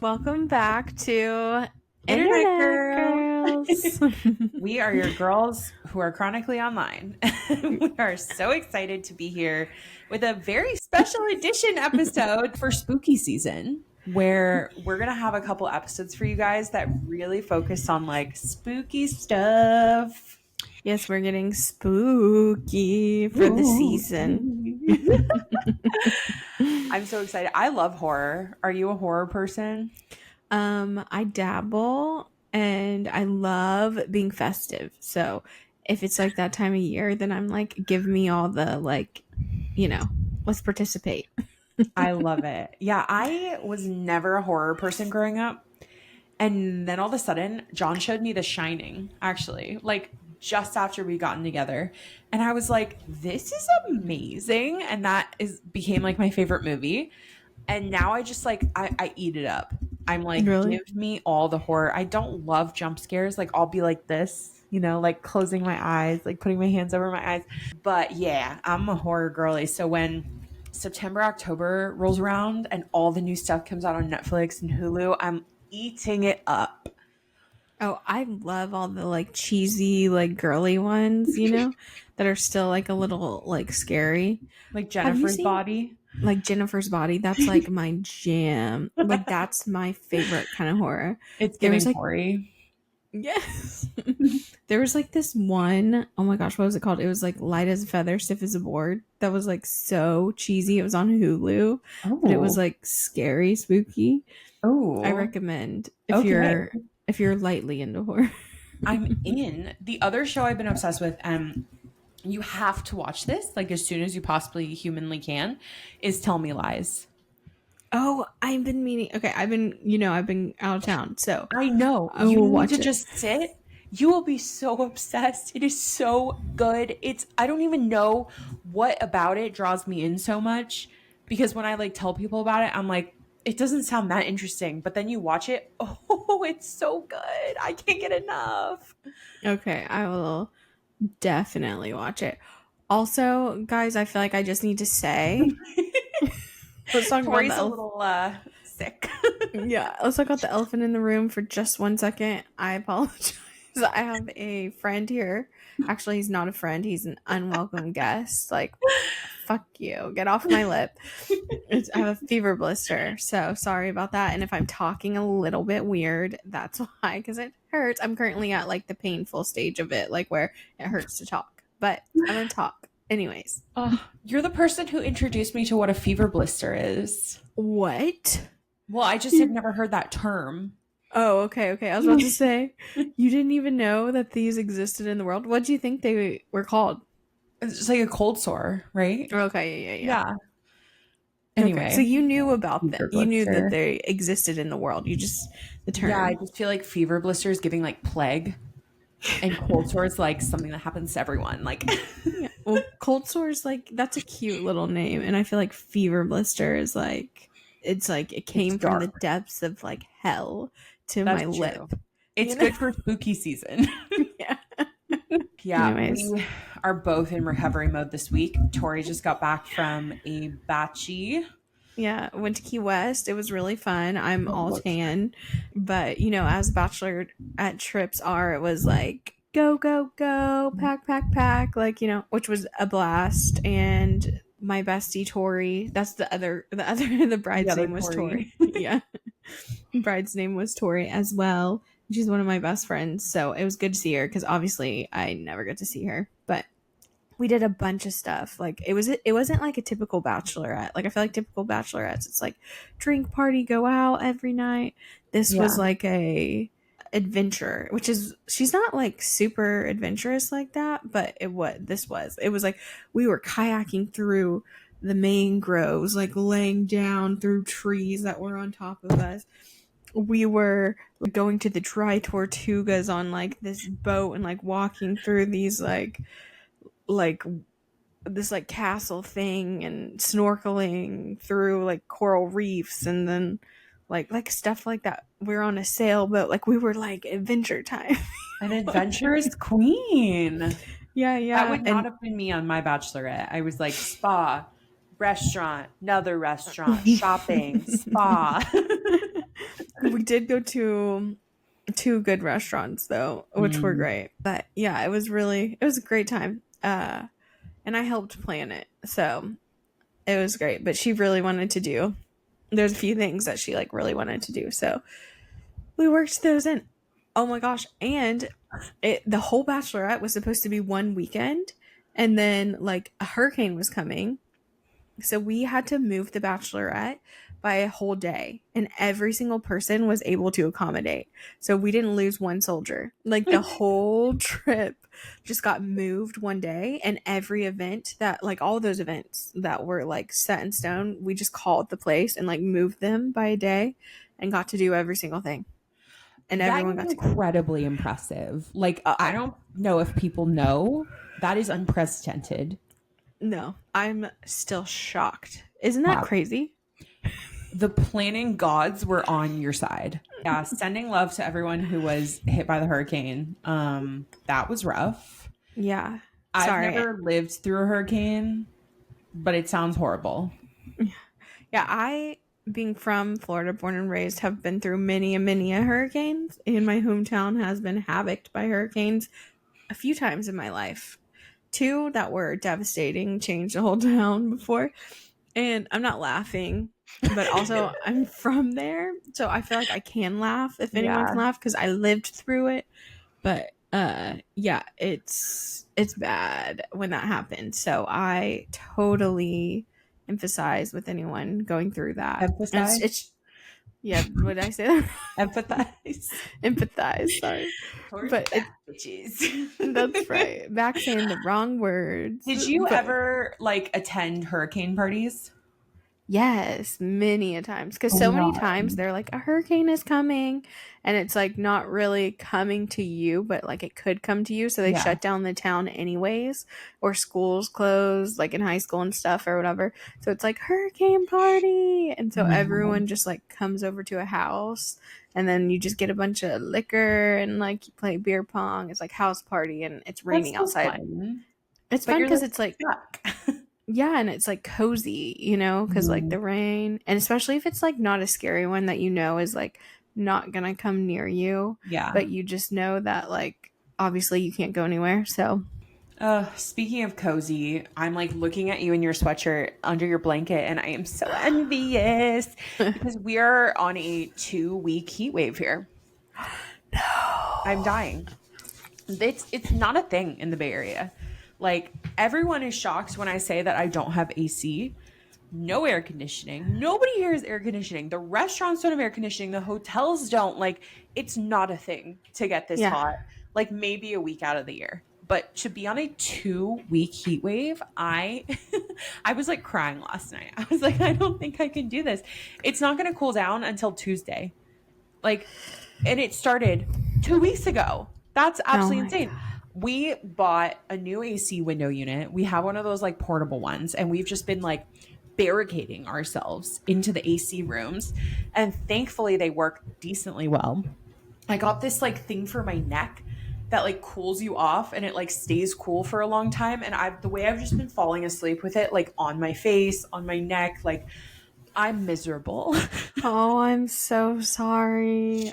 Welcome back to Internet Internet girl. Girls. We are your girls who are chronically online. We are so excited to be here with a very special edition episode for spooky season, where we're going to have a couple episodes for you guys that really focus on like spooky stuff. Yes, we're getting spooky for the season. I'm so excited. I love horror. Are you a horror person? I dabble and I love being festive. So if it's like that time of year, then I'm like, give me all the let's participate. I love it. Yeah, I was never a horror person growing up. And then all of a sudden, John showed me The Shining, actually, like just after we gotten together. And I was like, this is amazing. And that is became like my favorite movie. And now I just like I eat it up. I'm like, Really? give me all the horror. I don't love jump scares. Like I'll be like this, like closing my eyes, like putting my hands over my eyes. But yeah, I'm a horror girly. So when September, October rolls around and all the new stuff comes out on Netflix and Hulu, I'm eating it up. Oh, I love all the like cheesy, like girly ones, that are still like a little like scary. Like Have you Jennifer's seen Body. like Jennifer's Body? That's like my jam. Like that's my favorite kind of horror. It's There giving was like Torri. yes. There was like this one, oh my gosh, what was it called? It was like Light as a Feather, Stiff as a Board. That was like so cheesy. It was on Hulu, but it was Oh. like scary, spooky. I Oh. recommend if Okay. you're lightly into horror. I'm in. The other show I've been obsessed with, you have to watch this like as soon as you possibly humanly can, is Tell Me Lies. Oh, I've been meaning. Okay, I've been out of town, so I know. I You will need watch to it. just sit. You will be so obsessed. It is so good. I don't even know what about it draws me in so much, because when I like tell people about it, I'm like, it doesn't sound that interesting. But then you watch it, oh, it's so good. I can't get enough. Okay, I will definitely watch it. Also, guys, I feel like I just need to say, let's talk about the Tori's a little sick. let's talk about the elephant in the room for just 1 second. I apologize. I have a friend here. Actually, he's not a friend. He's an unwelcome guest. Like, fuck you. Get off my lip. I have a fever blister. So sorry about that. And if I'm talking a little bit weird, that's why, because it hurts. I'm currently at like the painful stage of it, like where it hurts to talk. But I'm going to talk. Anyways. Oh, you're the person who introduced me to what a fever blister is. What? Well, I just had never heard that term. Oh, okay. I was about to say, you didn't even know that these existed in the world. What do you think they were called? It's just like a cold sore, right? Okay, yeah. Yeah. Anyway, okay, so you knew about them. fever You knew that blister. they existed in the world. You just the term. Yeah, I just feel like fever blister is giving like plague, and cold sore is like something that happens to everyone. Like, Yeah. Well, cold sore is like that's a cute little name, and I feel like fever blister is like it's like it came from the depths of like hell to that's my true. lip. It's good for spooky season. Yeah. Yeah, Anyways. we are both in recovery mode this week. Tori just got back from a batchy. Yeah, went to Key West. It was really fun. I'm all tan, but as bachelor at trips are, it was like go, pack, like which was a blast. And my bestie Tori, that's the bride's name was Tori. Yeah, bride's name was Tori as well. She's one of my best friends, so it was good to see her because obviously I never get to see her, but we did a bunch of stuff. Like it wasn't like a typical bachelorette. Like I feel like typical bachelorettes, it's like drink, party, go out every night. This was like a adventure, which is she's not like super adventurous like that, but it was like we were kayaking through the mangroves, like laying down through trees that were on top of us. We were going to the dry tortugas on like this boat and like walking through these like this like castle thing and snorkeling through like coral reefs and then like stuff like that. We were on a sailboat, like we were like adventure time. An adventurous queen. Yeah. That would not have been me on my bachelorette. I was like spa, restaurant, another restaurant, shopping, spa. We did go to two good restaurants though, which were great. But yeah, it was a great time. And I helped plan it. So it was great. But she really wanted to do, there's a few things that she like really wanted to do. So we worked those in. Oh my gosh. And the whole bachelorette was supposed to be one weekend. And then like a hurricane was coming. So we had to move the bachelorette by a whole day, and every single person was able to accommodate. So we didn't lose one soldier. Like the whole trip just got moved one day, and every event that like all those events that were like set in stone, we just called the place and like moved them by a day and got to do every single thing. And That everyone is got to go. incredibly impressive. Like, I don't know if people know that is unprecedented. No, I'm still shocked. Isn't that Wow. crazy? The planning gods were on your side. Yeah, sending love to everyone who was hit by the hurricane. That was rough. Yeah. I've Sorry. never lived through a hurricane, but it sounds horrible. Yeah, I, being from Florida, born and raised, have been through many and many hurricanes. And my hometown has been havocked by hurricanes a few times in my life. Two that were devastating, changed the whole town before. And I'm not laughing, but also I'm from there. So I feel like I can laugh if anyone can laugh because I lived through it. But yeah, it's bad when that happens. So I totally emphasize with anyone going through that. Emphasize? It's yeah, what did I say that? Empathize. Empathize, sorry. But bitches. that's right. Back saying the wrong words. Did you ever like attend hurricane parties? Yes, many a times. Because so many God. times they're like, a hurricane is coming. And it's like not really coming to you, but like it could come to you. So they shut down the town anyways. Or schools closed, like in high school and stuff or whatever. So it's like hurricane party. And so everyone just like comes over to a house. And then you just get a bunch of liquor and like you play beer pong. It's like house party and it's raining outside. Fun. It's fun because it's like yeah, and it's like cozy, you know, because like the rain, and especially if it's like not a scary one that you know is like not gonna come near you. Yeah. But you just know that like obviously you can't go anywhere. So speaking of cozy, I'm like looking at you in your sweatshirt under your blanket, and I am so envious because we are on a 2-week heat wave here. No, I'm dying. It's not a thing in the Bay Area. Like, everyone is shocked when I say that I don't have AC. No air conditioning. Nobody here has air conditioning. The restaurants don't have air conditioning. The hotels don't. Like, it's not a thing to get this hot. Like, maybe a week out of the year. But to be on a 2-week heat wave, I was like crying last night. I was like, I don't think I can do this. It's not going to cool down until Tuesday. Like, and it started 2 weeks ago. That's absolutely insane. God. We bought a new AC window unit. We have one of those like portable ones, and we've just been like barricading ourselves into the AC rooms. And thankfully they work decently well. I got this like thing for my neck that like cools you off and it like stays cool for a long time. And the way I've just been falling asleep with it, like on my face, on my neck, like I'm miserable. Oh, I'm so sorry.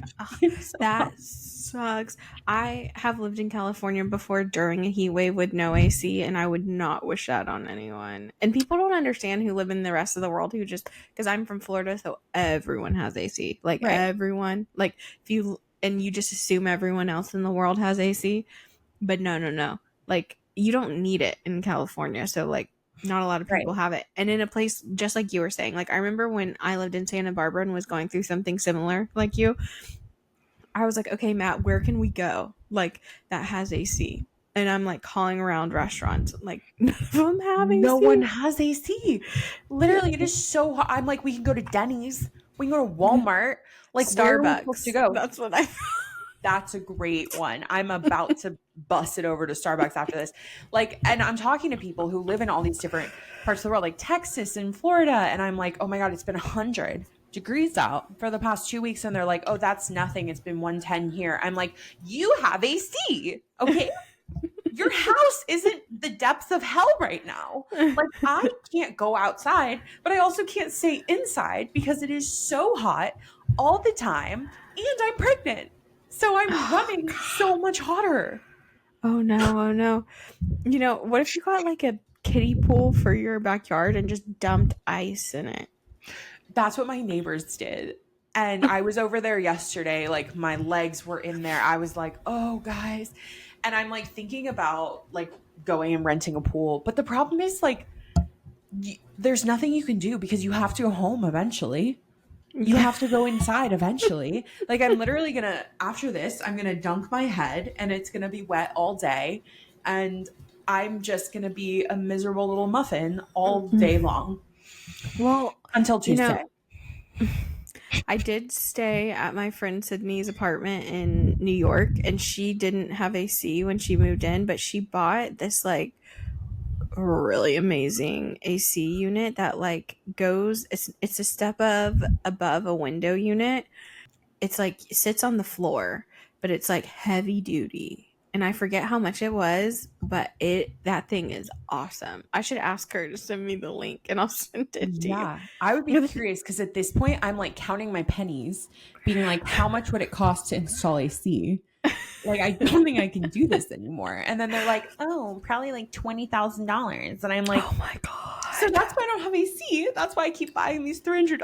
That sucks. I have lived in California before during a heat wave with no AC, and I would not wish that on anyone. And people don't understand who live in the rest of the world who just, because I'm from Florida, so everyone has AC. Like everyone. Like if you, and you just assume everyone else in the world has AC. But no. Like you don't need it in California. So like, not a lot of people have it. And in a place just like you were saying, like I remember when I lived in Santa Barbara and was going through something similar like you, I was like, okay, Matt, where can we go like that has AC? And I'm like calling around restaurants, like none of them have AC. No one has AC. Literally, it is so hot. I'm like, we can go to Denny's, we can go to Walmart, like Starbucks. To go. That's what I That's a great one. I'm about to bust it over to Starbucks after this. Like, and I'm talking to people who live in all these different parts of the world, like Texas and Florida. And I'm like, oh my God, it's been 100 degrees out for the past 2 weeks. And they're like, oh, that's nothing. It's been 110 here. I'm like, you have AC. Okay. Your house isn't the depths of hell right now. Like, I can't go outside, but I also can't stay inside because it is so hot all the time, and I'm pregnant. So I'm running so much hotter. Oh no, oh no. What if you got like a kiddie pool for your backyard and just dumped ice in it? That's what my neighbors did. And I was over there yesterday, like my legs were in there. I was like, oh, guys. And I'm like thinking about like going and renting a pool. But the problem is like, there's nothing you can do because you have to go home eventually. You have to go inside eventually. Like, I'm literally gonna, after this, I'm gonna dunk my head and it's gonna be wet all day. And I'm just gonna be a miserable little muffin all day long. Well, Until Tuesday. I did stay at my friend Sydney's apartment in New York, and she didn't have AC when she moved in, but she bought this like really amazing AC unit that like goes. It's a step above a window unit. It's like it sits on the floor, but it's like heavy duty. And I forget how much it was, but that thing is awesome. I should ask her to send me the link and I'll send it to you. I would be curious because at this point I'm like counting my pennies, being like, how much would it cost to install AC? Like, I don't think I can do this anymore. And then they're like, oh, probably like $20,000. And I'm like, oh my God. So that's why I don't have AC. That's why I keep buying these $300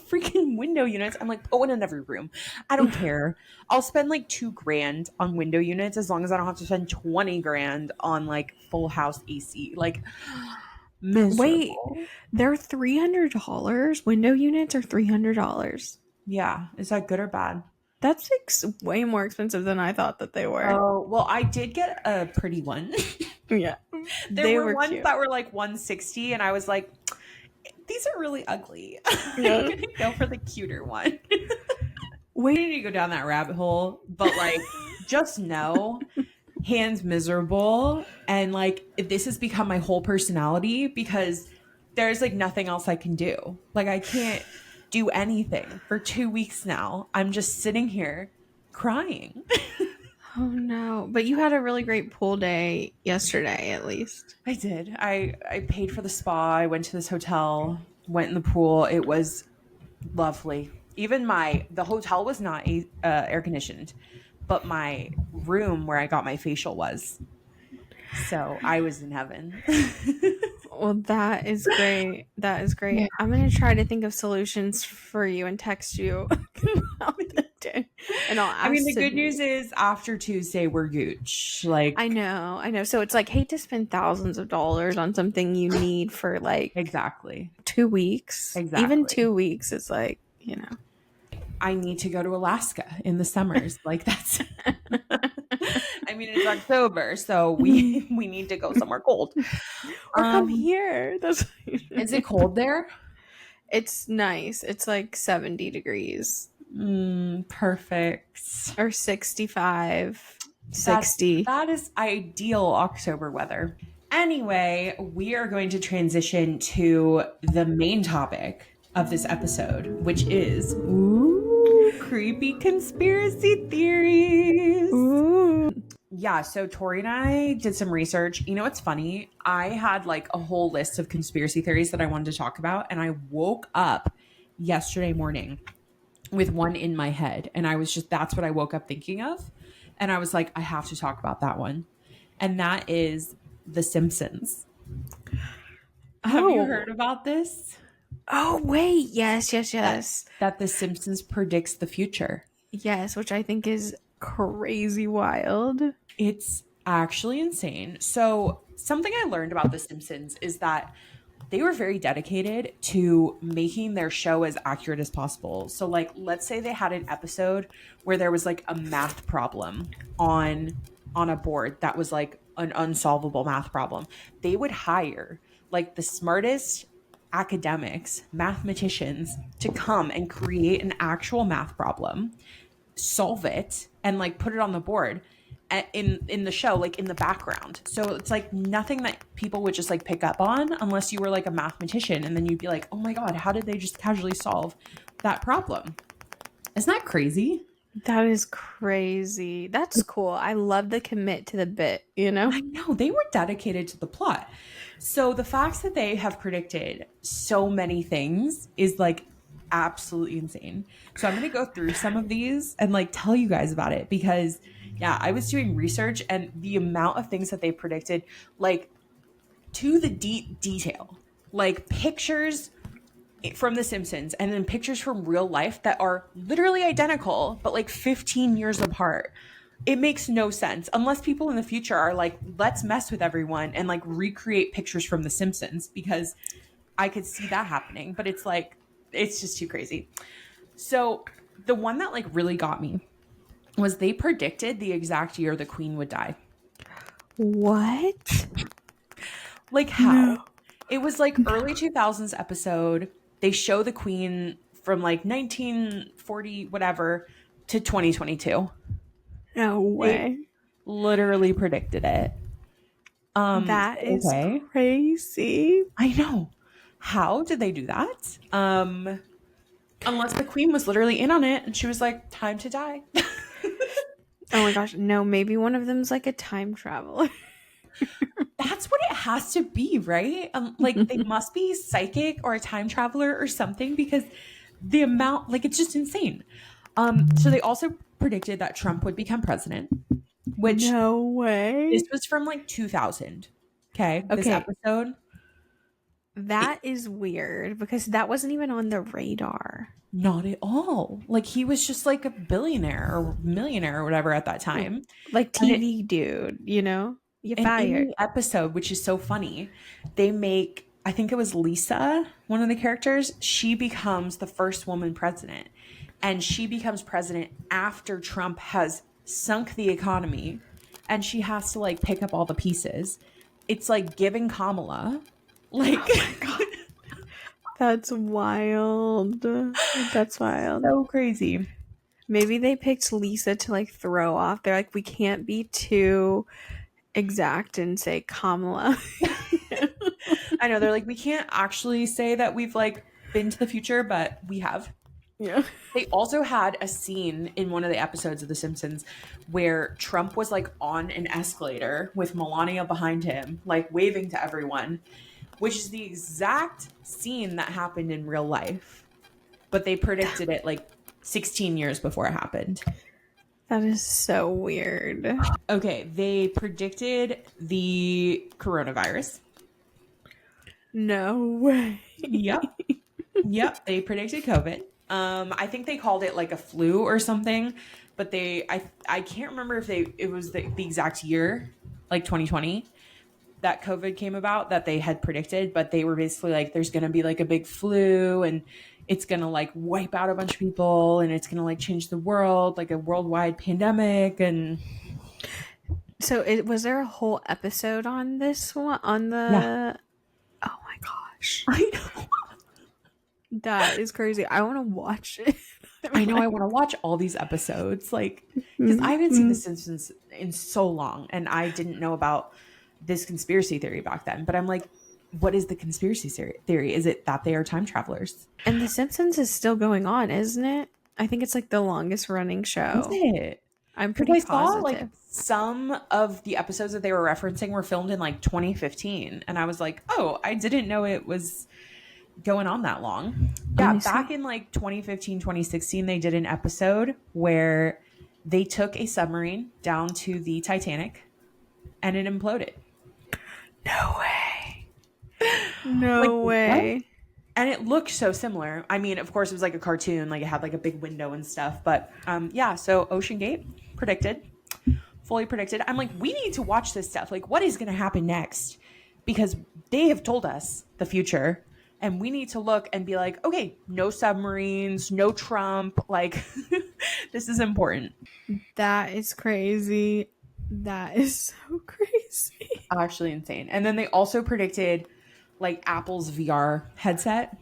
freaking window units. I'm like, oh, one in every room. I don't care. I'll spend like $2,000 on window units as long as I don't have to spend $20,000 on like full house AC. Like, miserable. Wait, they're $300? Window units are $300. Yeah. Is that good or bad? That's way more expensive than I thought that they were. Oh, well, I did get a pretty one. Yeah. There were ones cute. That were like $160, and I was like, these are really ugly. Yeah. I'm going to go for the cuter one. We need to go down that rabbit hole, but like, just know, hands miserable. And like, this has become my whole personality because there's like nothing else I can do. Like, I can't do anything for 2 weeks now. I'm just sitting here crying. Oh no. But you had a really great pool day yesterday, at least. I did. I paid for the spa. I went to this hotel, went in the pool. It was lovely. Even the hotel was not air conditioned, but my room where I got my facial was. So I was in heaven. Well, that is great. That is great. Yeah. I'm going to try to think of solutions for you and text you about the day. And I'll ask the good news is after Tuesday, we're gooch. Like, I know. So it's like, hate to spend thousands of dollars on something you need for like exactly 2 weeks. Exactly. Even 2 weeks is like, I need to go to Alaska in the summers. Like, that's I mean, it's October, so we need to go somewhere cold. Or come here. Is it cold there? It's nice. It's like 70 degrees. Perfect. Or 65, 60. That is ideal October weather. Anyway, we are going to transition to the main topic of this episode, which is creepy conspiracy theories. Ooh. Yeah, so Torri and I did some research. You know what's funny? I had like a whole list of conspiracy theories that I wanted to talk about, and I woke up yesterday morning with one in my head, and that's what I woke up thinking of. And I was like, I have to talk about that one. And that is the Simpsons. Have you heard about this? Oh, wait. Yes. That the Simpsons predicts the future. Yes, which I think is crazy wild. It's actually insane. So something I learned about the Simpsons is that they were very dedicated to making their show as accurate as possible. So like, let's say they had an episode where there was like a math problem on a board that was like an unsolvable math problem. They would hire like the smartest academics, mathematicians to come and create an actual math problem, solve it, and like put it on the board in the show, like in the background. So it's like nothing that people would just like pick up on unless you were like a mathematician, and then you'd be like, oh my God, how did they just casually solve that problem? Isn't that crazy? That is crazy. That's cool. I love the commit to the bit, you know? I know they were dedicated to the plot. So the facts that they have predicted so many things is like absolutely insane. So I'm going to go through some of these and like tell you guys about it because yeah, I was doing research and the amount of things that they predicted like to the deep detail. Like pictures from The Simpsons and then pictures from real life that are literally identical but like 15 years apart. It makes no sense unless people in the future are like, let's mess with everyone and like recreate pictures from The Simpsons because I could see that happening. But it's like, it's just too crazy. So the one that like really got me was they predicted the exact year the Queen would die. What? Like how? No. It was like early 2000s episode. They show the Queen from like 1940 whatever to 2022. No They way. literally predicted it. That is Okay. crazy. I know. How did they do that? Unless the Queen was literally in on it and she was like, time to die. Oh my gosh. No, maybe one of them's like a time traveler. That's what it has to be, right? Like they must be psychic or a time traveler or something because the amount, like it's just insane. So they also predicted that Trump would become president, which No way. this was from like 2000. Okay, this Okay, episode. It, that is weird because that wasn't even on the radar. not at all. Like he was just like a billionaire or millionaire or whatever at that time. Like And it, TV dude, you know? You and in fired. the episode, which is so funny, they make, I think it was Lisa, one of the characters, she becomes the first woman president. And she becomes president after Trump has sunk the economy and she has to like pick up all the pieces. It's like giving Kamala like That's wild. That's wild. so crazy. Maybe they picked Lisa to like throw off. They're like, we can't be too exact and say Kamala. I know they're like, we can't actually say that we've like been to the future, but we have. Yeah. They also had a scene in one of the episodes of The Simpsons where Trump was like on an escalator with Melania behind him, like waving to everyone, which is the exact scene that happened in real life. But they predicted it like 16 years before it happened. That is so weird. Okay, they predicted the coronavirus. No way. Yep. Yep, they predicted COVID. I think they called it like a flu or something, but I can't remember if it was the exact year, like 2020, that COVID came about that they had predicted, but they were basically like, there's going to be like a big flu and it's going to like wipe out a bunch of people and it's going to like change the world, like a worldwide pandemic. And So was there a whole episode on this one? On the yeah, Oh my gosh. I know. That is crazy. I want to watch it. I know I want to watch all these episodes, like, because I haven't seen The Simpsons in so long and I didn't know about this conspiracy theory back then. But I'm like, what is the conspiracy theory? Is it that they are time travelers? And The Simpsons is still going on, isn't it? I think it's like the longest running show. Is it? I'm Because pretty I saw positive. like some of the episodes that they were referencing were filmed in like 2015. And I was like, oh, I didn't know it was going on that long. Yeah, back in like 2015, 2016, they did an episode where they took a submarine down to the Titanic and it imploded. No way. No way. What? And it looked so similar. I mean, of course, it was like a cartoon, like it had like a big window and stuff. But yeah, so Ocean Gate predicted, fully predicted. I'm like, we need to watch this stuff. Like, what is going to happen next? Because they have told us the future. And we need to look and be like, okay, no submarines, no Trump. Like, this is important. That is crazy. That is so crazy. Actually insane. And then they also predicted like Apple's VR headset.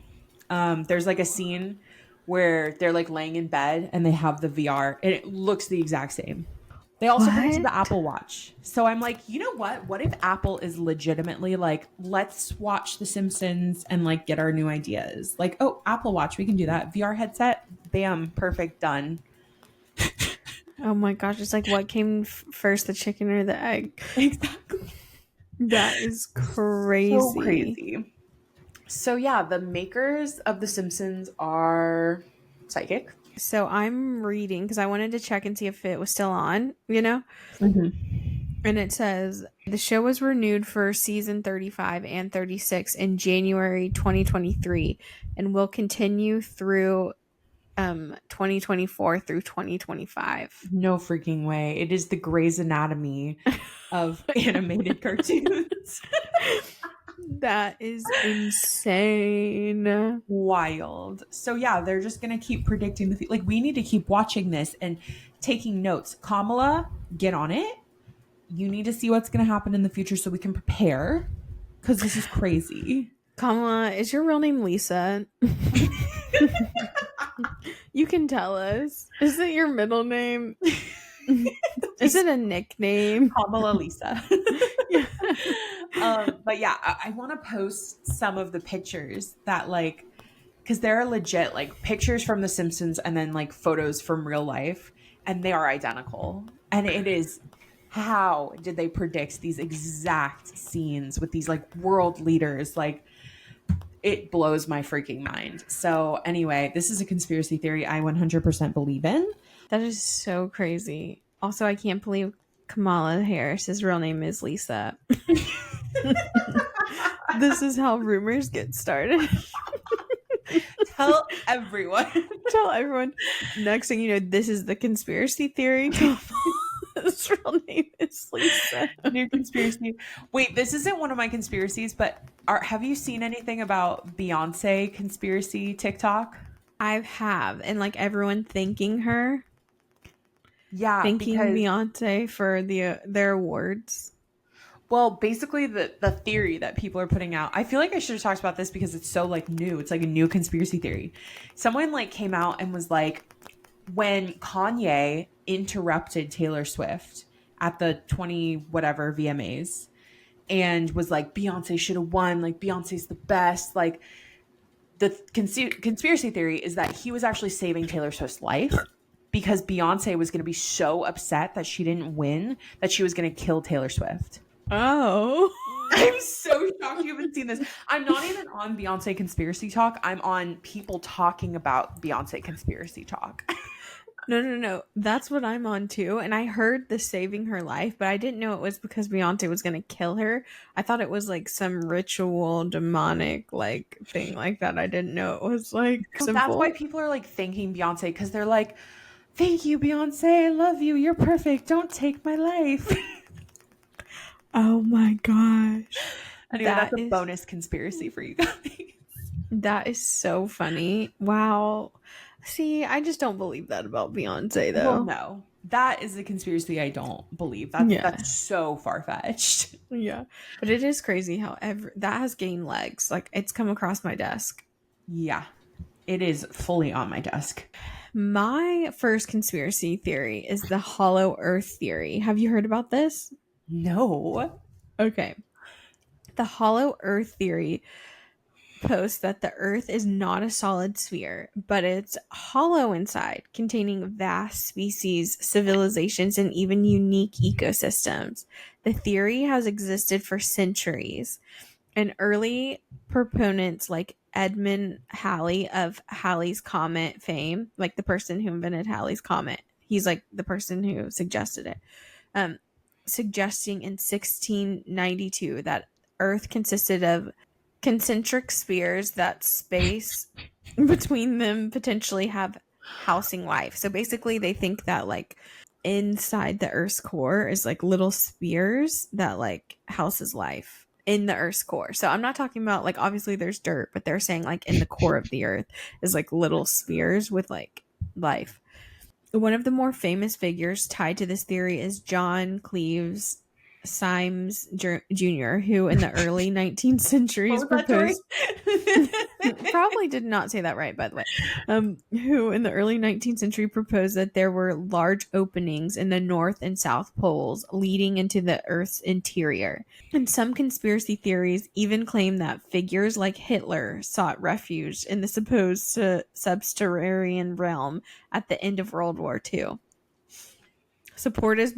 There's like a scene where they're like laying in bed and they have the VR and it looks the exact same. They also predicted the Apple Watch. So I'm like, you know what? What if Apple is legitimately like, let's watch The Simpsons and like get our new ideas? Like, oh, Apple Watch, we can do that. VR headset, bam, perfect, done. Oh my gosh, it's like what came first, the chicken or the egg? Exactly. That is So crazy. crazy. So yeah, the makers of The Simpsons are psychic. So I'm reading because I wanted to check and see if it was still on, you know? And it says the show was renewed for season 35 and 36 in January 2023 and will continue through 2024 through 2025. No freaking way. It is the Grey's Anatomy of animated cartoons. That is insane. Wild. So yeah, they're just gonna keep predicting like we need to keep watching this and taking notes. Kamala, get on it. You need to see what's gonna happen in the future so we can prepare. Because this is crazy. Kamala, is your real name Lisa? You can tell us. Is it your middle name? Is it a nickname? Kamala Lisa. Yeah. But yeah, I want to post some of the pictures that like, because there are legit like pictures from The Simpsons and then like photos from real life, and they are identical. And it is, how did they predict these exact scenes with these like world leaders? Like, it blows my freaking mind. So anyway, this is a conspiracy theory I 100% believe in. That is so crazy. Also, I can't believe Kamala Harris's real name is Lisa. This is how rumors get started. Tell everyone. Tell everyone. Next thing you know, this is the conspiracy theory. His real name is Lisa. New conspiracy. Wait, this isn't one of my conspiracies, but have you seen anything about Beyonce conspiracy TikTok? I have, and like everyone thanking her, Yeah, thanking because Beyonce for their awards. well, basically the theory that people are putting out. I feel like I should have talked about this because it's so like new. It's like a new conspiracy theory. Someone like came out and was like, when Kanye interrupted Taylor Swift at the 20 whatever VMAs and was like, Beyonce should have won, like Beyonce's the best, like the conspiracy theory is that he was actually saving Taylor Swift's life because Beyonce was going to be so upset that she didn't win that she was going to kill Taylor Swift. Oh. I'm so shocked you haven't seen this. I'm not even on Beyonce conspiracy talk. I'm on people talking about Beyonce conspiracy talk. No. That's what I'm on too. And I heard the saving her life, but I didn't know it was because Beyonce was going to kill her. I thought it was like some ritual demonic like thing like that. I didn't know it was like So simple. that's why people are like thanking Beyonce because they're like, thank you, Beyonce. I love you. You're perfect. Don't take my life. Oh my gosh. Anyway, that's a bonus conspiracy for you guys. That is so funny. Wow. See, I just don't believe that about Beyonce though. Well, no. That is a conspiracy I don't believe. That's so far-fetched. Yeah. But it is crazy how that has gained legs. Like it's come across my desk. Yeah. It is fully on my desk. My first conspiracy theory is the hollow earth theory. Have you heard about this? No. Okay. The hollow earth theory posts that the earth is not a solid sphere, but it's hollow inside, containing vast species, civilizations, and even unique ecosystems. The theory has existed for centuries, and early proponents like Edmund Halley of Halley's Comet fame, like the person who invented Halley's Comet, he's like the person who suggested it, suggesting in 1692 that Earth consisted of concentric spheres that space between them potentially have housing life. So basically they think that like inside the Earth's core is like little spheres that like houses life in the Earth's core. So I'm not talking about like obviously there's dirt, but they're saying like in the core of the Earth is like little spheres with like life. One of the more famous figures tied to this theory is John Cleves Symes Jr., who in the early 19th century proposed probably did not say that right, by the way, who in the early 19th century proposed that there were large openings in the north and south poles leading into the Earth's interior. And some conspiracy theories even claim that figures like Hitler sought refuge in the supposed subterranean realm at the end of World War II. Supporters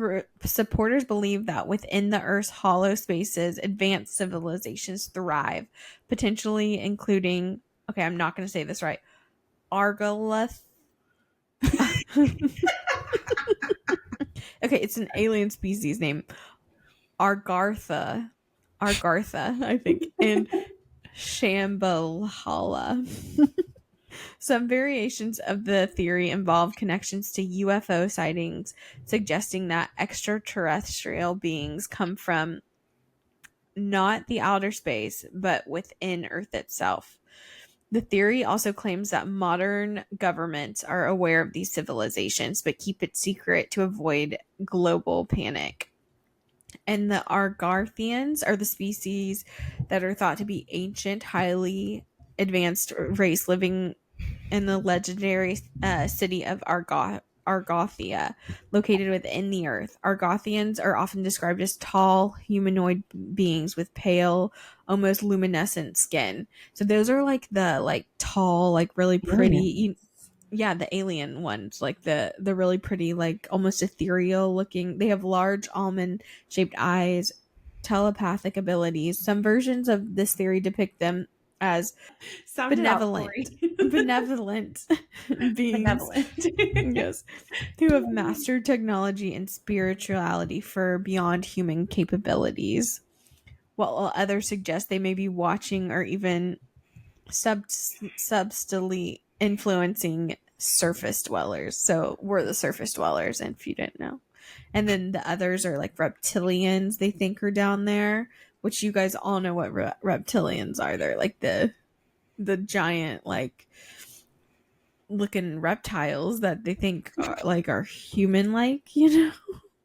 believe that within the Earth's hollow spaces, advanced civilizations thrive, potentially including, okay, I'm not going to say this right, Argolith. Okay, it's an alien species named Argartha. Argartha, I think, and Shambhala. Some variations of the theory involve connections to UFO sightings, suggesting that extraterrestrial beings come from not the outer space, but within Earth itself. The theory also claims that modern governments are aware of these civilizations, but keep it secret to avoid global panic. And the Argarthians are the species that are thought to be ancient, highly advanced race living in the legendary city of Argothia, located within the earth. Argothians are often described as tall, humanoid beings with pale, almost luminescent skin. So those are like the like tall, like really pretty. Yeah, the alien ones, like the really pretty, like almost ethereal looking. They have large almond shaped eyes, telepathic abilities. Some versions of this theory depict them as Sound it out, benevolent Torri. benevolent beings. Benevolent. Yes, who have mastered technology and spirituality for beyond human capabilities, while others suggest they may be watching or even subtly influencing surface dwellers. So we're the surface dwellers, and if you didn't know. And then the others are like reptilians, they think are down there, which you guys all know what reptilians are. They're like the giant like looking reptiles that they think are human like, you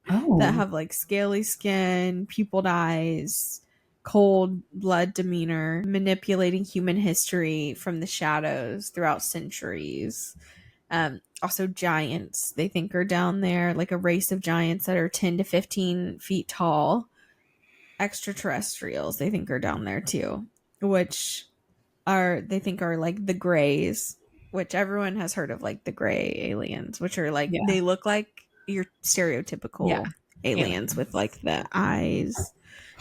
know, that have like scaly skin, pupilled eyes, cold blood demeanor, manipulating human history from the shadows throughout centuries. Also giants they think are down there, like a race of giants that are 10 to 15 feet tall. Extraterrestrials they think are down there too, which they think are like the grays, which everyone has heard of, like the gray aliens, which are like Yeah. they look like your stereotypical aliens Alien. with like the eyes,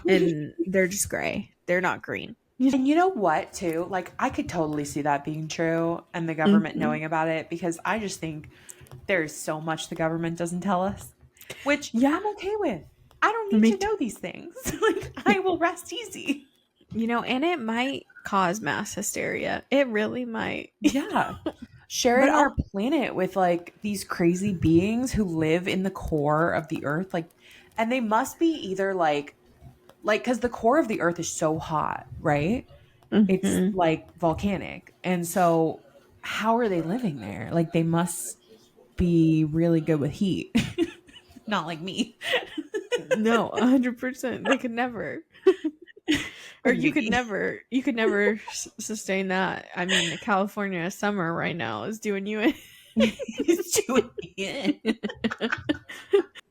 and they're just gray. They're not green. And you know what, too? Like, I could totally see that being true and the government knowing about it, because I just think there's so much the government doesn't tell us, which Yeah. I'm okay with. I don't need to know these things. Like, I will rest easy. You know, and it might cause mass hysteria. It really might. Yeah. Sharing our planet with like these crazy beings who live in the core of the earth, like, and they must be either like because the core of the earth is so hot, right? It's like volcanic. And so how are they living there? Like, they must be really good with heat. Not like me. No, 100%. They could never. Or you could never sustain that. I mean, California summer right now is doing you in. It's doing it.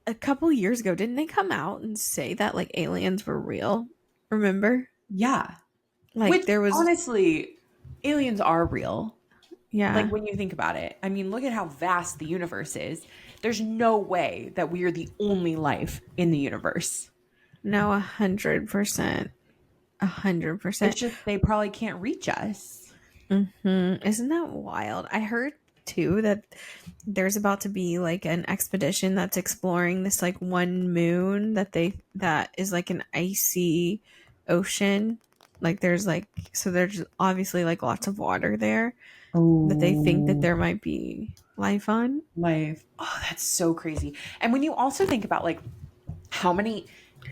A couple years ago, didn't they come out and say that like aliens were real? Remember? Yeah. Like Which, there was honestly, aliens are real. yeah. Like, when you think about it, I mean, look at how vast the universe is. There's no way that we are the only life in the universe. No, 100%. 100%. It's just they probably can't reach us. Isn't that wild? I heard too that there's about to be like an expedition that's exploring this like one moon that is like an icy ocean. Like there's obviously like lots of water there that they think that there might be life on. Life. Oh, that's so crazy. And when you also think about like how many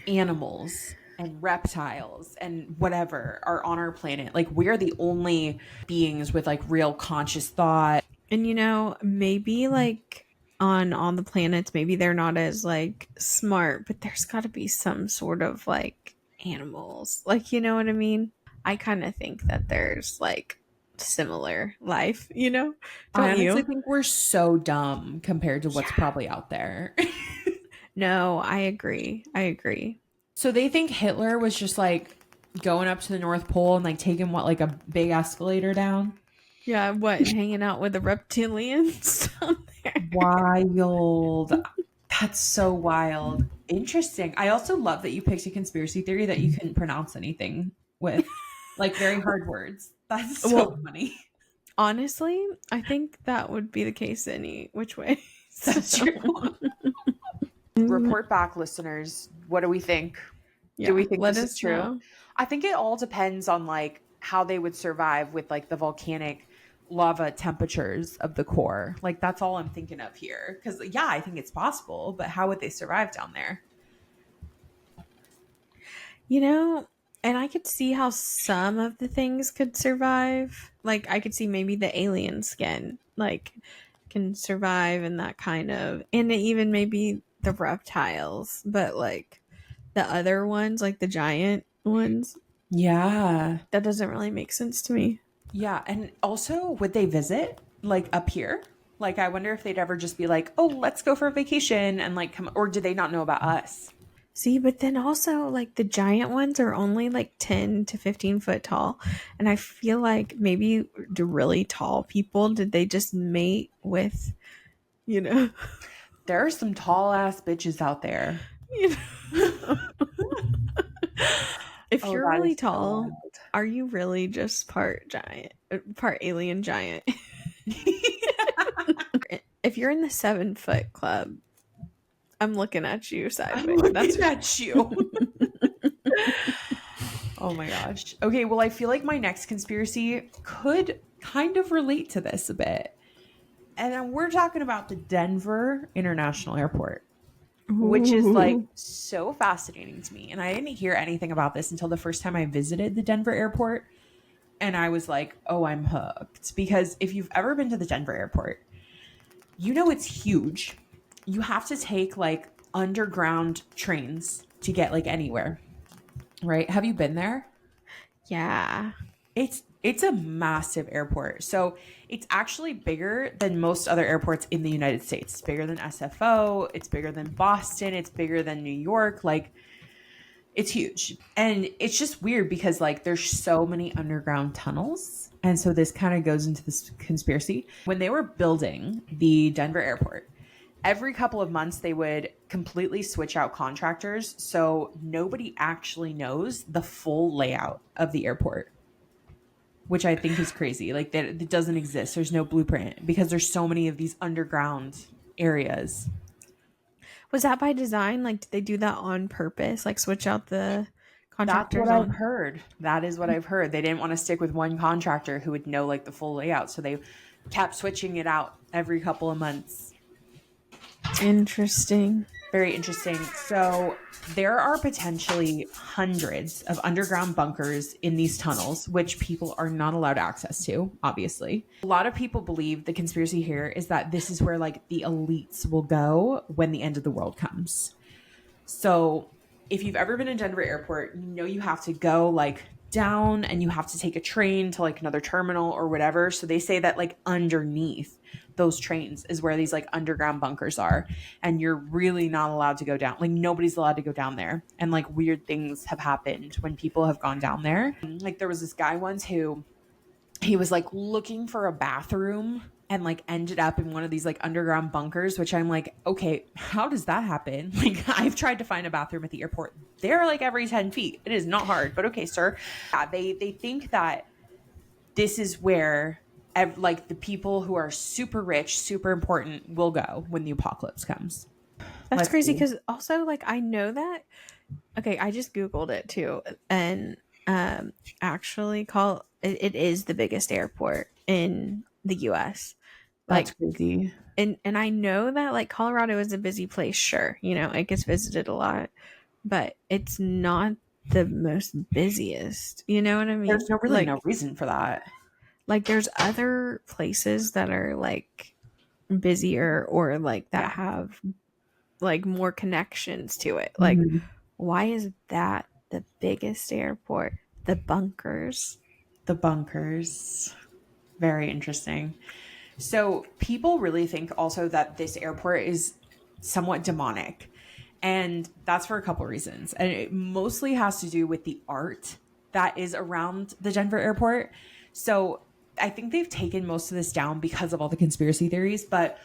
animals and reptiles and whatever are on our planet, like we're the only beings with like real conscious thought. And you know, maybe like on the planets, maybe they're not as like smart, but there's got to be some sort of like animals. Like, you know what I mean? I kind of think that there's like similar life, you know? I Don't honestly you? think we're so dumb compared to what's probably out there. No, I agree. I agree. So they think Hitler was just like going up to the North Pole and like taking like a big escalator down. Yeah, what? Hanging out with the reptilians down there? Wild. That's so wild. Interesting. I also love that you picked a conspiracy theory that you couldn't pronounce anything with, like very hard words. That's so Well, funny. honestly, I think that would be the case any which way. That's So, true. Report back, listeners. What do we think? Do we yeah, think let this is us true? know. I think it all depends on like how they would survive with like the volcanic lava temperatures of the core. Like that's all I'm thinking of here. Cause yeah, I think it's possible, but how would they survive down there? You know, and I could see how some of the things could survive. Like I could see maybe the alien skin like can survive in that kind of, and even maybe the reptiles, but like the other ones, like the giant ones, Yeah. that doesn't really make sense to me. Yeah. And also, would they visit like up here? Like, I wonder if they'd ever just be like, oh, let's go for a vacation and like come, or do they not know about us? See, but then also like the giant ones are only like 10 to 15 foot tall. And I feel like maybe the really tall people, did they just mate with, you know, There are some tall ass bitches out there. you know? If Oh, you're that really is so tall, wild. are you really just part giant, part alien giant? If you're in the 7 foot club, I'm looking at you I'm sideways. That's looking at you. Oh my gosh. Okay, well, I feel like my next conspiracy could kind of relate to this a bit. And then we're talking about the Denver International Airport, which is like Ooh. so fascinating to me. And I didn't hear anything about this until the first time I visited the Denver airport. And I was like, oh, I'm hooked. Because if you've ever been to the Denver airport, you know it's huge. You have to take like underground trains to get like anywhere, right? Have you been there? Yeah. It's a massive airport. So it's actually bigger than most other airports in the United States. It's bigger than SFO, it's bigger than Boston, it's bigger than New York. Like it's huge. And it's just weird because like there's so many underground tunnels. And so this kind of goes into this conspiracy. When they were building the Denver airport, every couple of months they would completely switch out contractors. So nobody actually knows the full layout of the airport, which I think is crazy. Like that it doesn't exist. There's no blueprint because there's so many of these underground areas. Was that by design? Like, did they do that on purpose? Like, switch out the That's what contractors I've on? heard. That is what I've heard. They didn't want to stick with one contractor who would know like the full layout, so they kept switching it out every couple of months. Interesting. Very interesting. So there are potentially hundreds of underground bunkers in these tunnels, which people are not allowed access to, obviously. A lot of people believe the conspiracy here is that this is where like the elites will go when the end of the world comes. So if you've ever been in Denver airport, you know you have to go like down and you have to take a train to like another terminal or whatever. So they say that like underneath those trains is where these like underground bunkers are. And you're really not allowed to go down. Like nobody's allowed to go down there. And like weird things have happened when people have gone down there. Like there was this guy once who he was like looking for a bathroom and like ended up in one of these like underground bunkers, which I'm like, okay, how does that happen? Like I've tried to find a bathroom at the airport. They're like every 10 feet. It is not hard, but okay, sir. Yeah, they think that this is where like the people who are super rich, super important will go when the apocalypse comes. That's Let's crazy see. because also, like, I know that. Okay, I just Googled it too. And actually, it is the biggest airport in the US. That's Like, crazy. and I know that, like, Colorado is a busy place, sure. You know, it gets visited a lot, but it's not the most busiest. You know what I mean? There's really no reason for that. Like there's other places that are like busier or like that Yeah. have like more connections to it. Like Mhm. why is that the biggest airport? The bunkers. The bunkers. Very interesting. So people really think also that this airport is somewhat demonic. And that's for a couple reasons. And it mostly has to do with the art that is around the Denver airport. So I think they've taken most of this down because of all the conspiracy theories. But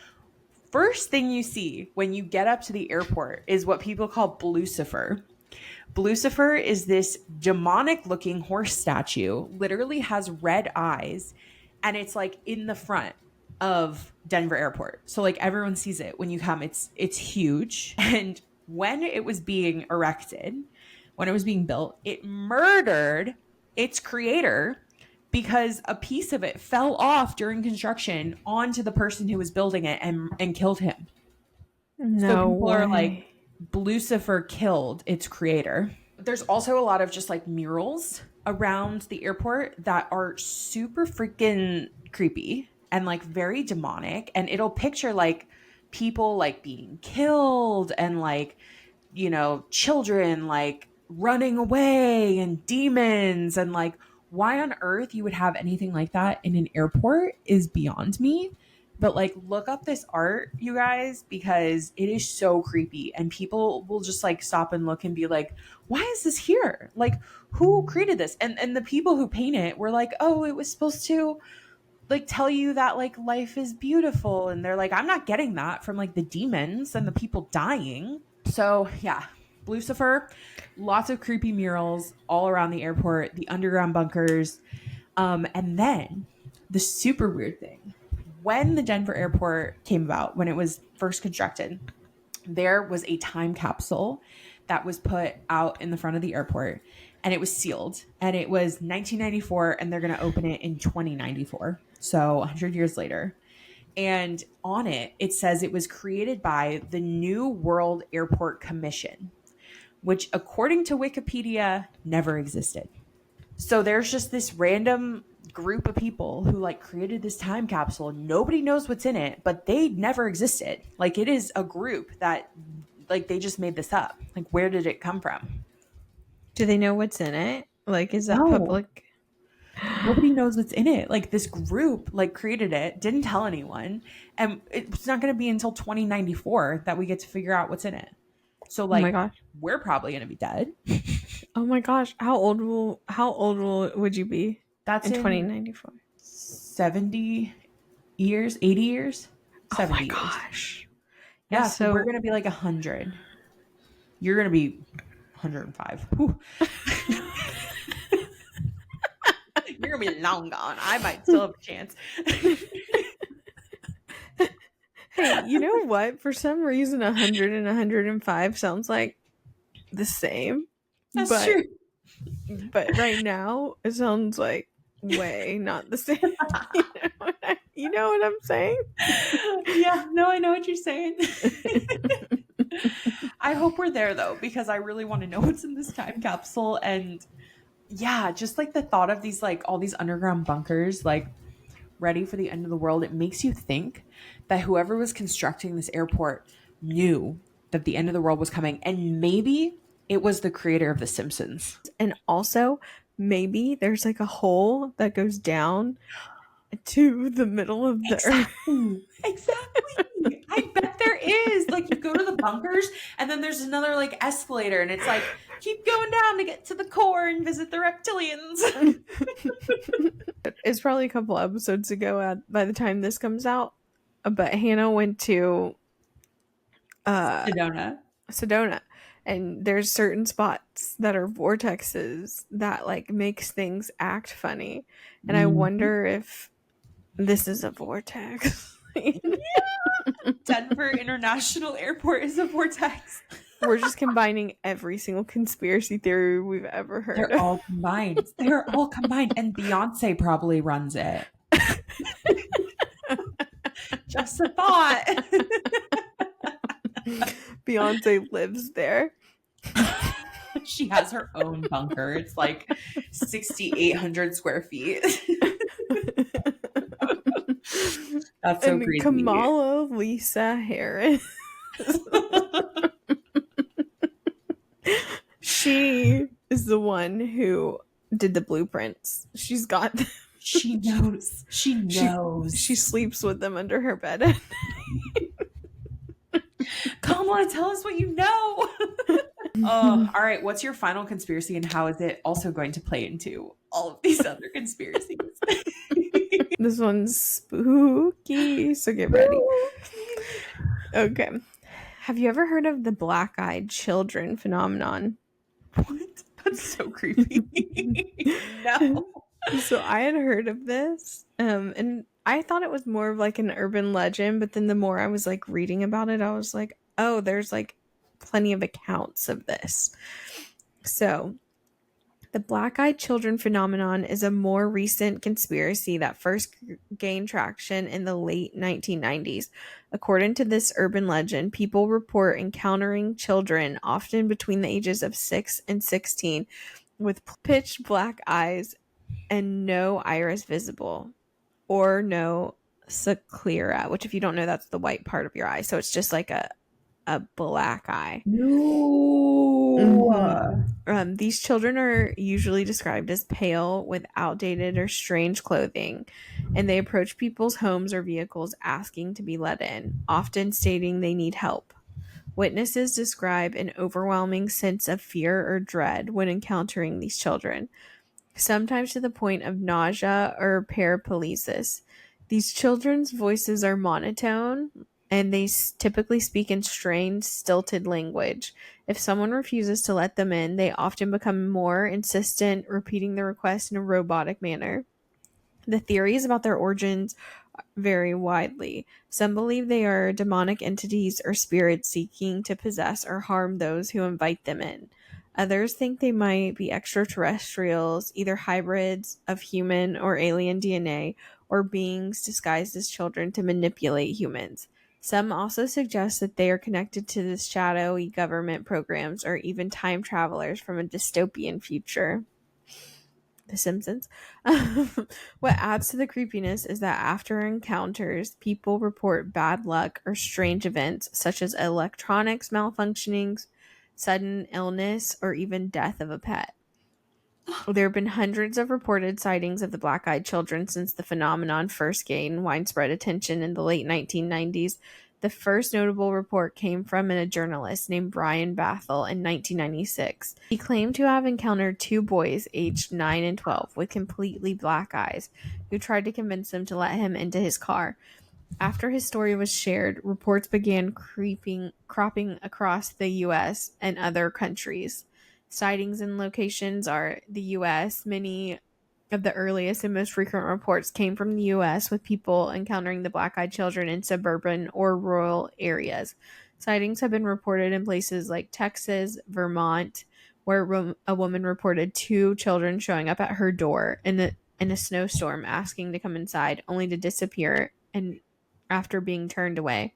first thing you see when you get up to the airport is what people call Blucifer. Blucifer is this demonic looking horse statue, literally has red eyes, and it's like in the front of Denver Airport. So like everyone sees it when you come. It's huge. And when it was being erected, when it was being built, it murdered its creator because a piece of it fell off during construction onto the person who was building it and killed him. No so people way. are like, Blucifer killed its creator. There's also a lot of just like murals around the airport that are super freaking creepy and like very demonic. And it'll picture like people like being killed and like, you know, children like running away and demons. And like, why on earth you would have anything like that in an airport is beyond me. But like, look up this art, you guys, because it is so creepy. And people will just like stop and look and be like, why is this here? Like, who created this? And the people who paint it were like, oh, it was supposed to like tell you that like life is beautiful. And they're like, I'm not getting that from like the demons and the people dying. So yeah, Blucifer, lots of creepy murals all around the airport, the underground bunkers. And then the super weird thing, when the Denver airport came about, when it was first constructed, there was a time capsule that was put out in the front of the airport, and it was sealed, and it was 1994, and they're going to open it in 2094. So 100 years later. And on it, it says it was created by the New World Airport Commission, which according to Wikipedia never existed. So there's just this random group of people who like created this time capsule. Nobody knows what's in it, but they never existed. Like it is a group that like they just made this up. Like where did it come from? Do they know what's in it? Like, is that public? Nobody knows what's in it. Like this group like created it, didn't tell anyone, and it's not going to be until 2094 that we get to figure out what's in it. So like, oh my gosh, we're probably going to be dead. Oh my gosh, how old would you be? That's in 2094. 70 years, 80 years, 70 oh my years. Gosh. Yeah, so we're going to be like 100. You're going to be 105. You're going to be long gone. I might still have a chance. Hey, you know what? For some reason, 100 and 105 sounds like the same. That's true. But right now, it sounds like way not the same. You know what I'm saying? Yeah, no, I know what you're saying. I hope we're there though, because I really want to know what's in this time capsule. And yeah, just like the thought of these, like all these underground bunkers, like ready for the end of the world. It makes you think that whoever was constructing this airport knew that the end of the world was coming. And maybe it was the creator of The Simpsons. And also, maybe there's like a hole that goes down to the middle of the earth. Exactly. I bet there is. Like you go to the bunkers and then there's another like escalator and it's like keep going down to get to the core and visit the reptilians. It's probably a couple episodes ago by the time this comes out, but Hannah went to Sedona, and there's certain spots that are vortexes that like makes things act funny, and I wonder if this is a vortex. Yeah. Denver International Airport is a vortex. We're just combining every single conspiracy theory we've ever heard. They're all combined. They're all combined. And Beyonce probably runs it. Just a thought. Beyonce lives there. She has her own bunker. It's like 6,800 square feet. That's so crazy. Kamala Lisa Harris. She is the one who did the blueprints. She's got them. She knows. She knows. She sleeps with them under her bed. Kamala, tell us what you know. Oh, all right. What's your final conspiracy, and how is it also going to play into all of these other conspiracies? This one's spooky, so get ready. Okay. Have you ever heard of the black-eyed children phenomenon? What? That's so creepy. No. So I had heard of this, and I thought it was more of like an urban legend, but then the more I was like reading about it, I was like, oh, there's like plenty of accounts of this. So the black eyed children phenomenon is a more recent conspiracy that first gained traction in the late 1990s. According to this urban legend, people report encountering children, often between the ages of 6 and 16, with pitch black eyes and no iris visible, or no sclera, which, if you don't know, that's the white part of your eye. So it's just like a black eye. No. Mm-hmm. These children are usually described as pale, with outdated or strange clothing, and they approach people's homes or vehicles asking to be let in, often stating they need help. Witnesses describe an overwhelming sense of fear or dread when encountering these children, sometimes to the point of nausea or paraparesis. These children's voices are monotone, and they typically speak in strained, stilted language. If someone refuses to let them in, they often become more insistent, repeating the request in a robotic manner. The theories about their origins vary widely. Some believe they are demonic entities or spirits seeking to possess or harm those who invite them in. Others think they might be extraterrestrials, either hybrids of human or alien DNA, or beings disguised as children to manipulate humans. Some also suggest that they are connected to the shadowy government programs or even time travelers from a dystopian future. The Simpsons. What adds to the creepiness is that after encounters, people report bad luck or strange events such as electronics malfunctionings, sudden illness, or even death of a pet. There have been hundreds of reported sightings of the black eyed children since the phenomenon first gained widespread attention in the late 1990s. The first notable report came from a journalist named Brian Bathel in 1996. He claimed to have encountered two boys aged 9 and 12 with completely black eyes who tried to convince him to let him into his car. After his story was shared, reports began cropping across the US and other countries. Sightings and locations are the US. Many of the earliest and most frequent reports came from the US, with people encountering the black eyed children in suburban or rural areas. Sightings have been reported in places like Texas, Vermont, where a woman reported two children showing up at her door in a snowstorm asking to come inside, only to disappear and after being turned away.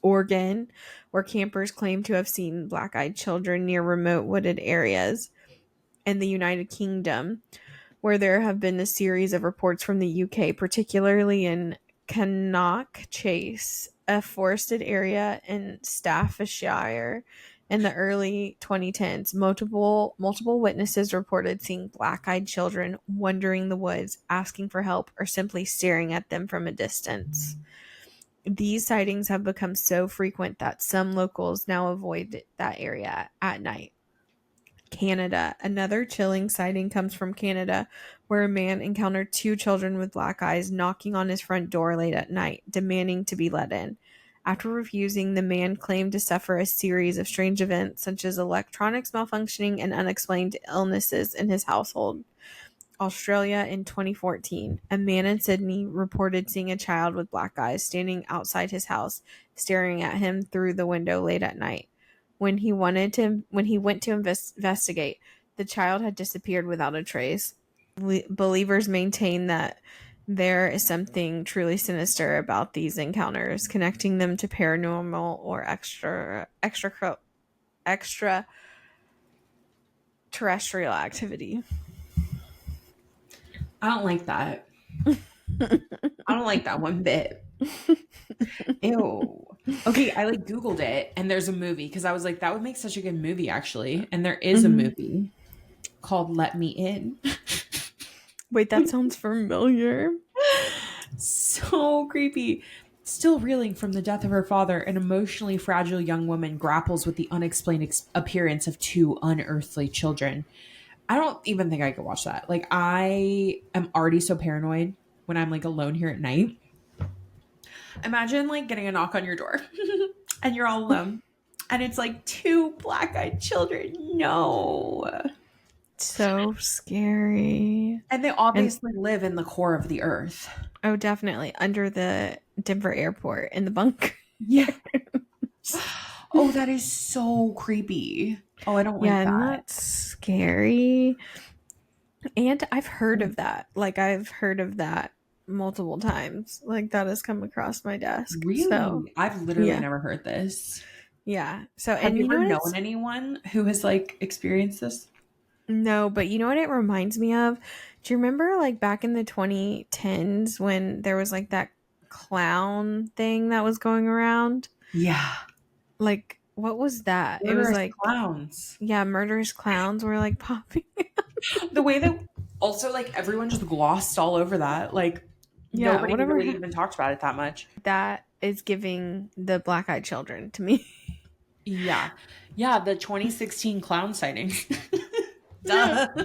Oregon, where campers claim to have seen black eyed children near remote wooded areas. And the United Kingdom, where there have been a series of reports from the UK, particularly in Cannock Chase, a forested area in Staffordshire. In the early 2010s, multiple witnesses reported seeing black-eyed children wandering the woods, asking for help, or simply staring at them from a distance. These sightings have become so frequent that some locals now avoid that area at night. Canada. Another chilling sighting comes from Canada, where a man encountered two children with black eyes knocking on his front door late at night, demanding to be let in. After refusing, the man claimed to suffer a series of strange events, such as electronics malfunctioning and unexplained illnesses in his household. Australia in 2014. A man in Sydney reported seeing a child with black eyes standing outside his house, staring at him through the window late at night. When he went to investigate, the child had disappeared without a trace. Believers maintain that there is something truly sinister about these encounters, connecting them to paranormal or extraterrestrial activity. I don't like that. I don't like that one bit. Ew. Okay, I like Googled it and there's a movie because I was like, that would make such a good movie actually. And there is a movie called Let Me In. Wait, that sounds familiar. So creepy. Still reeling from the death of her father, an emotionally fragile young woman grapples with the unexplained appearance of two unearthly children. I don't even think I could watch that. I am already so paranoid when I'm alone here at night. Imagine like getting a knock on your door and you're all alone and it's like two black-eyed children. No. So scary. And they And obviously live in the core of the earth. oh, definitely under the Denver airport in the bunker. Yeah. Oh, that is so creepy. Oh, I don't Yeah, like and that. that's scary. And I've heard of that. Like I've heard of that multiple times. Like that has come across my desk. So, Really? I've literally yeah. never heard this. Yeah. So, Have and you you know ever what known it's anyone who has like experienced this? no, but you know what it reminds me of? Do you remember like back in the 2010s when there was like that clown thing that was going around? Yeah. Like what was that? It was Murderous like clowns. yeah, murderous clowns were like popping. The way that also like everyone just glossed all over that. Like Yeah, nobody whatever really even talked about it that much. that is giving the black-eyed children to me. Yeah. Yeah, the 2016 clown sightings. Yeah. Duh.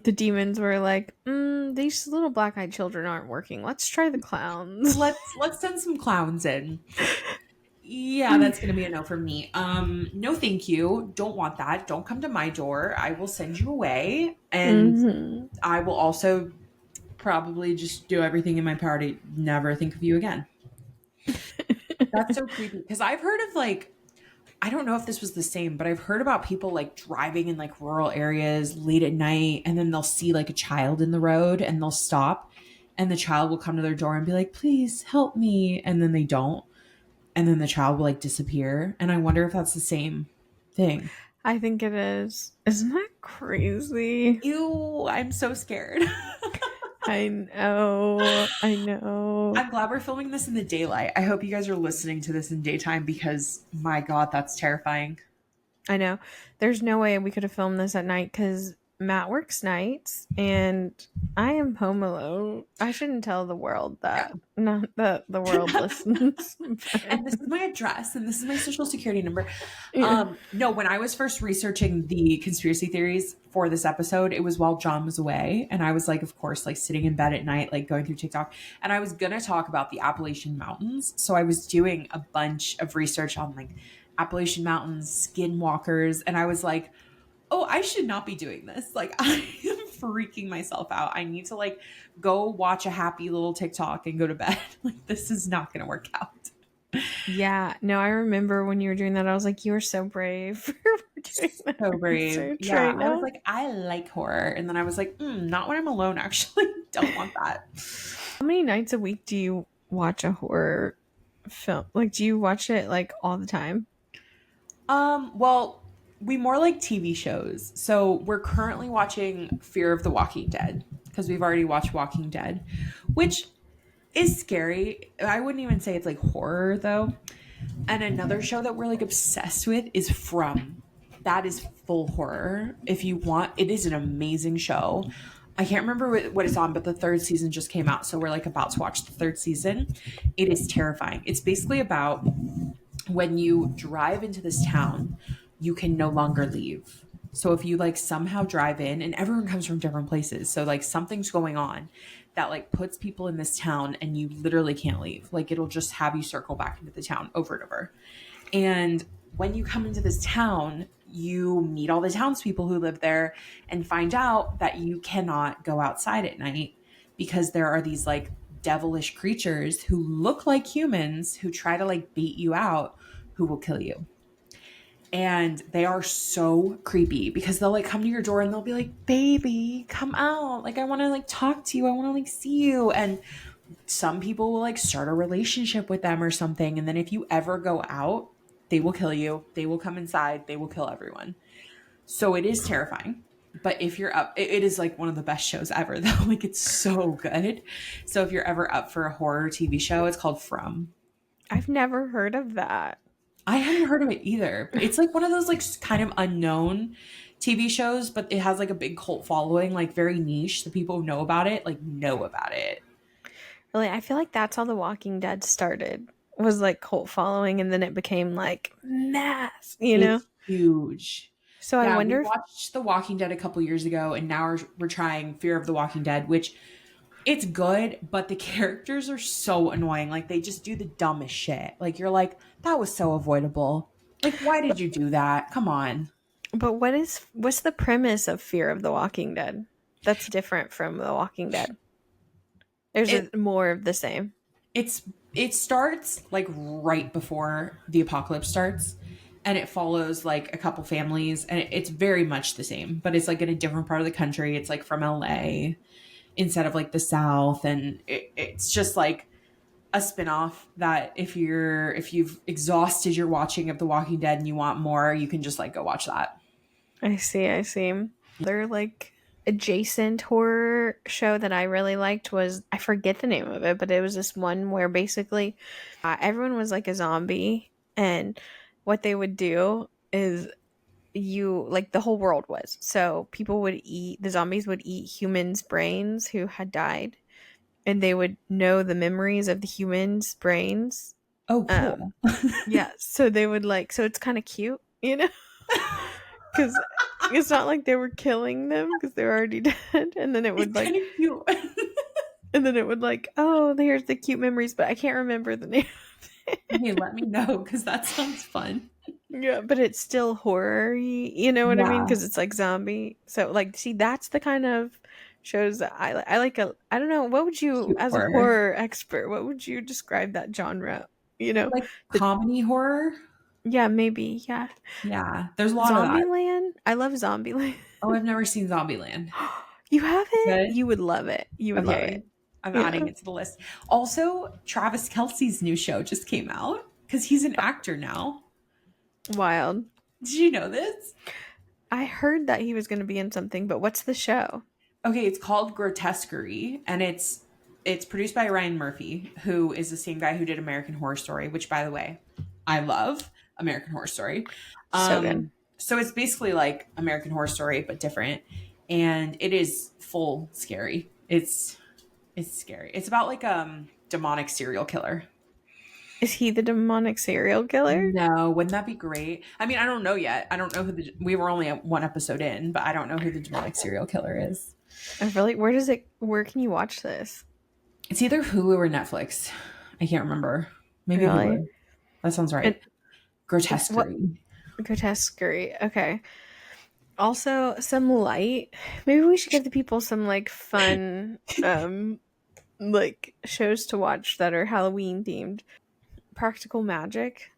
The demons were like, these little black-eyed children aren't working. Let's try the clowns. Let's send some clowns in. Yeah, that's gonna be a no for me. No thank you. Don't want that. Don't come to my door. I will send you away. And Mm-hmm. I will also probably just do everything in my power to never think of you again. That's so creepy. Because I've heard of like, I don't know if this was the same, but I've heard about people like driving in like rural areas late at night and then they'll see like a child in the road and they'll stop and the child will come to their door and be like, please help me. And then they don't. And then the child will like disappear. And I wonder if that's the same thing. I think it is. Isn't that crazy? Ew, I'm so scared. I know. I know. I'm glad we're filming this in the daylight. I hope you guys are listening to this in daytime because my God, that's terrifying. I know. There's no way we could have filmed this at night because Matt works nights and I am home alone. I shouldn't tell the world that. Not that the world listens. And this is my address and this is my social security number. Yeah. No, when I was first researching the conspiracy theories for this episode, it was while John was away. And I was like, of course, like sitting in bed at night, like going through TikTok. And I was going to talk about the Appalachian Mountains. So I was doing a bunch of research on like Appalachian Mountains, skinwalkers. And I was like, oh, I should not be doing this. Like, I am freaking myself out. I need to like go watch a happy little TikTok and go to bed. Like, this is not going to work out. Yeah. No, I remember when you were doing that. I was like, you were so brave for doing that. So brave. research Yeah. right I now. was like, I like horror. And then I was like, not when I'm alone, actually. Don't want that. How many nights a week do you watch a horror film? Like, do you watch it like all the time? Well, we more like TV shows. So we're currently watching Fear of the Walking Dead because we've already watched Walking Dead, which is scary. I wouldn't even say it's like horror though. And another show that we're like obsessed with is From. That is full horror. If you want, it is an amazing show. I can't remember what it's on, but the third season just came out. So we're like about to watch the third season. It is terrifying. It's basically about when you drive into this town, you can no longer leave. So if you like somehow drive in and everyone comes from different places. So like something's going on that like puts people in this town and you literally can't leave. Like it'll just have you circle back into the town over and over. And when you come into this town, you meet all the townspeople who live there and find out that you cannot go outside at night because there are these like devilish creatures who look like humans who try to like bait you out, who will kill you. And they are so creepy because they'll like come to your door and they'll be like, baby, come out. Like, I want to like talk to you. I want to like see you. And some people will like start a relationship with them or something. And then if you ever go out, they will kill you. They will come inside. They will kill everyone. So it is terrifying. But if you're up, it is like one of the best shows ever though. Like it's so good. So if you're ever up for a horror TV show, it's called From. I've never heard of that. I hadn't heard of it either. It's like one of those like kind of unknown TV shows, but it has like a big cult following, like very niche. The people who know about it, like know about it. Really, I feel like that's how The Walking Dead started. Was like cult following, and then it became like mass, you know? It's huge. So Yeah, I we wonder if watched The Walking Dead a couple years ago, and now we're trying Fear of the Walking Dead, which It's good, but the characters are so annoying. Like they just do the dumbest shit. Like you're like, that was so avoidable. Like, why did you do that? Come on. But what's the premise of Fear of the Walking Dead? That's different from The Walking Dead. There's It more of the same. it's it starts like right before the apocalypse starts, and it follows like a couple families, and it's very much the same, but it's like in a different part of the country. It's like from LA instead of like the South, and it's just like a spin-off that if you've exhausted your watching of The Walking Dead and you want more, you can just like go watch that. I see, I see. They're like adjacent horror show that I really liked was I forget the name of it, but it was this one where basically everyone was like a zombie, and what they would do is you like the whole world was. So people would eat the zombies would eat humans' brains who had died, and they would know the memories of the humans' brains. Oh, Um cool. yeah, so they would like so it's kind of cute, you know? Cuz it's not like they were killing them because they're already dead, and then it would It's like kind of cute. oh, here's the cute memories, but I can't remember the name. Hey, let me know because that sounds fun. Yeah, but it's still horror-y, you know what I mean? Yeah, Because it's like zombie. So like, see, that's the kind of shows that I like. I like a. I don't know. What would you, cute as a horror. horror expert, what would you describe that genre? You know, Like the comedy horror. yeah, maybe yeah. Yeah, there's a lot of that. Zombieland. I love Zombieland. Oh, I've never seen Zombieland. You haven't? Good. You would love it. You would love Okay, it. I'm Yeah, adding it to the list. Also, Travis Kelsey's new show just came out because he's an actor now. wild. Did you know this? I heard that he was going to be in something, but what's the show? Okay, it's called Grotesquerie, and it's produced by Ryan Murphy, who is the same guy who did American Horror Story, which, by the way, I love American Horror Story. So good. So it's basically like American Horror Story but different, and it is full scary. It's scary. It's about like demonic serial killer. Is he the demonic serial killer? No, wouldn't that be great? I mean, I don't know yet. I don't know we were only one episode in, but I don't know who the demonic serial killer is. I feel like where can you watch this? It's either Hulu or Netflix. I can't remember. Maybe Really? Hulu. That sounds And right. what Grotesquerie. grotesquerie. Okay. Also some light. Maybe we should give the people some like fun like shows to watch that are Halloween themed. Practical Magic.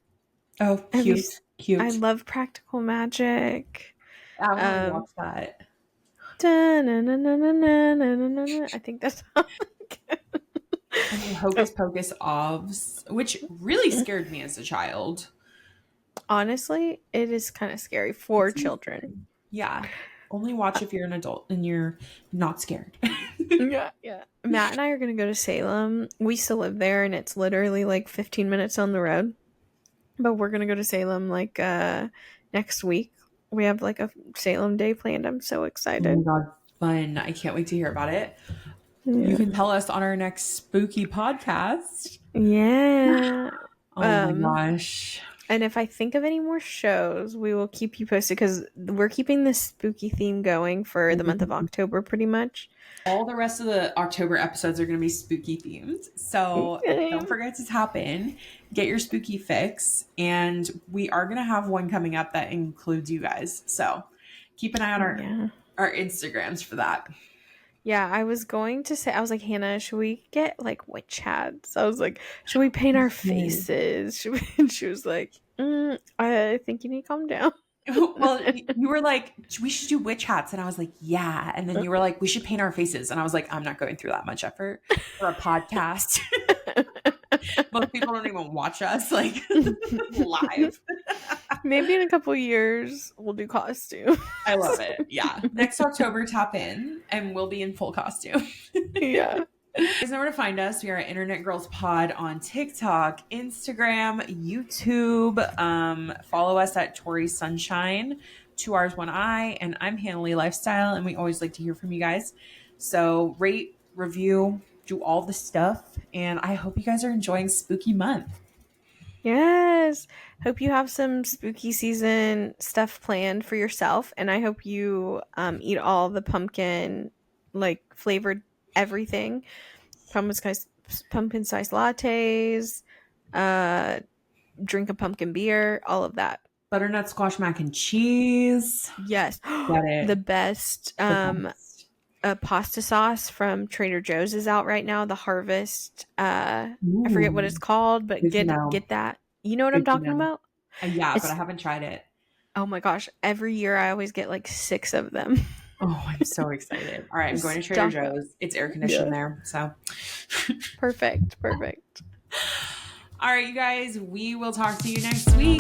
Oh, Have you cute. I Cute. love Practical Magic. I want to Um watch that. I think that's how And then Hocus Pocus Ovs, which really scared me as a child. honestly, it is kind of scary for It's children. yeah. Only watch if you're an adult and you're not scared. Yeah, yeah. Matt and I are gonna go to Salem. We still live there, and it's literally like 15 minutes on the road. But we're gonna go to Salem like next week. We have like a Salem day planned. I'm so Oh my excited. god, fun. I can't wait to hear about it. You Yeah. can tell us on our next spooky podcast. Yeah. Oh my Um, gosh. and if I think of any more shows, we will keep you posted because we're keeping this spooky theme going for the month of October pretty much. All the rest of the October episodes are going to be spooky themed. So don't forget to tap in, get your spooky fix. And we are going to have one coming up that includes you guys. So keep an eye on Yeah. our Instagrams for that. Yeah, I was going to say, I was like, Hannah, should we get like witch hats? I was like, should we paint our faces? Should we? And she was like, I think you need to calm down. Well, you were like, we should do witch hats. And I was like, yeah. And then you were like, we should paint our faces. And I was like, I'm not going through that much effort for a podcast. Most people don't even watch us like live. Maybe in a couple years we'll do costume. I love it. Yeah. Next October, tap in and we'll be in full costume. Yeah. You guys know where to find us. We are at Internet Girls Pod on TikTok, Instagram, YouTube. Follow us at Torri Sunshine, 2 R's 1 I, and I'm Hannah Lee Lifestyle, and we always like to hear from you guys. So rate, review, do all the stuff, and I hope you guys are enjoying Spooky Month. Yes. Hope you have some spooky season stuff planned for yourself, and I hope you eat all the pumpkin like flavored everything. Pumpkin spice lattes, uh, drink a pumpkin beer, all of that. Butternut squash mac and cheese. Yes. Get The it. best The best. a pasta sauce from Trader Joe's is out right now, the Harvest. I forget what it's Ooh, called, but good to get know. that. You know what I'm Good to talking know. about? Yeah, but I It's haven't tried it. oh my gosh, every year I always get like 6 of them. Oh, I'm so excited. All right, I'm going to Trader Stock up. Joe's. It's air conditioned Yeah. there. So, Perfect. Perfect. all right, you guys, we will talk to you next week.